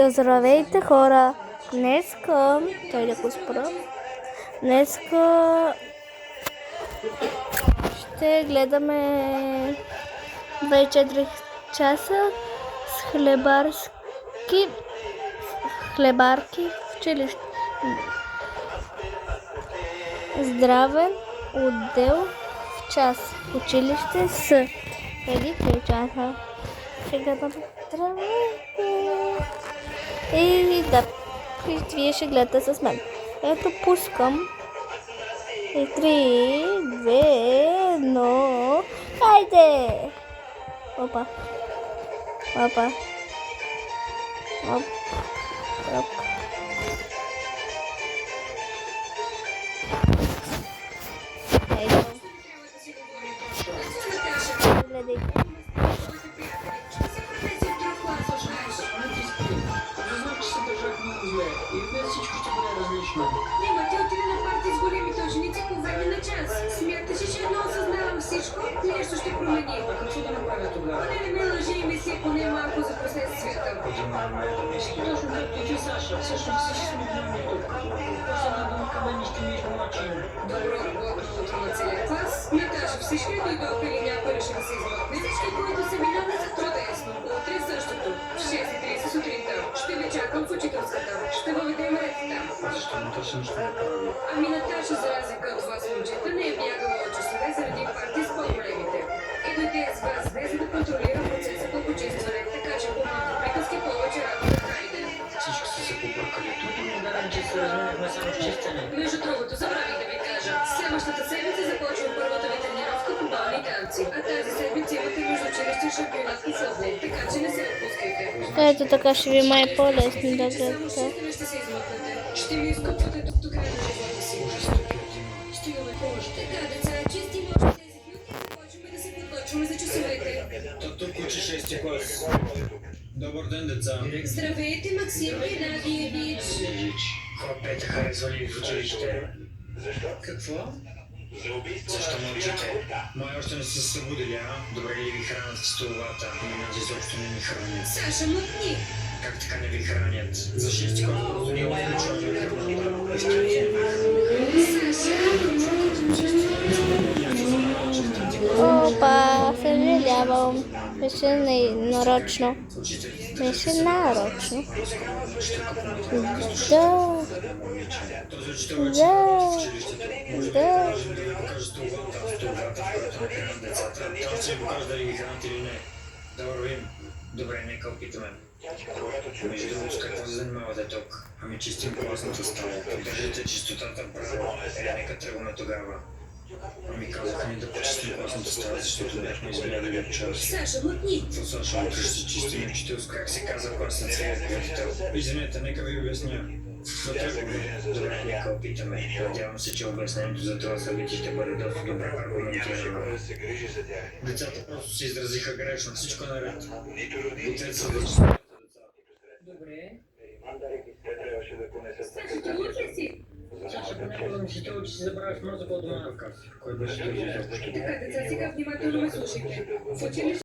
Здравейте, хора! Днеска, чай да го спра. Днеска ще гледаме 24 часа с хлебарки в училище. Здравен отдел в час. Училище с преди 3 часа. Ще гледаме здравейте. И да, вие ще гледате с мен. Ето пускам. И 3, 2, 1. Хайде! Опа. Опа. Оп. Оп. Хайде. Гледайте. Нима, ти отиде на парти с големите ученици по време на час. Смяташ ли, че едно осъзнавам всичко, нещо ще промени. Какво да направя тогава? Поне не ме лъжи и ми се поне малко за последствията. Точно както ти, Саша. Всъщност всички сме били тук. После на дума към мен ще ми измолачим. Добро работно утро на целия клас. Наташа, всички дойдоха или някой реши да се измъкне. Всички, които са минали за чудесно. Утре същото. В 6:30 сутринта. Ще ви чакам в учителската. Ще въведем ред там. Защо Наташа нищо не прави? Ами Наташа, за разлика от вас, момчета, не е бягала от часове заради парти с по-големите. И дойде с вас днес да контролира процеса по почистване, така че помните приказки повече работа хайде. Всички са се побъркали. Тук не гарам, че се разминахме само с чистене. Между другото, забравих да ви кажа. Следващата седмица започва първата ви тренировка по бални танци. А тази седмица имате междуучилищен шампионат по футбол, така че не се отпускайте. Ето така ще ви май по-лесно да Само гледате. чистене ще се измъкнете. Ще ми изкупвате тук до края на живота си. Стигаме още. Така, деца, чистим още 10 минути и започваме да се подготвяме за часовете. Тук учи 6 клас. Добър ден, деца. Здравейте, Максим Геннадиевич. Хлопе те харесвали в училище. Какво? Защо мълчите? Май още не са се събудили, а? Добре ли ви хранят в столовата? Нас изобщо не ни хранят. Саша, мъкни. Как така не ви хранят? За 6 клас просто ние включваме храната. Защо не ви хранят? Опа, съжалявам. Беше нарочно. Беше нарочно. Да. Този учител вече не работи в училището. Може би Да. можем да ви покажа столовата, в която не хранят децата. Там ще ви покажа дали ги хранят или не. Да вървим. Добре, нека опитаме. Между другото, с какво се занимавате тук? Ами чистим класната стая. Поддържате чистотата право. Нека тръгваме тогава. Ами казаха ни да почистим класната стая, защото бяхме избягали от час. Саша, мъкни. Това Саша, утре ще си чистим учителско, как се казва класна цвет. Извинете, нека ви обясня. Но тръгваме. Добре, нека опитаме. Надявам се, че обяснението за това събитие ще бъде доста добре аргументирано. Децата просто се изразиха грешно. Всичко наред. Отец са да. Добре. Саша, ти луд ли си? Саша, понякога ми се че си забравяш мозъка от дома на вказ. Кой беше този изобщо? Така, деца, сега внимателно ме слушайте. В училище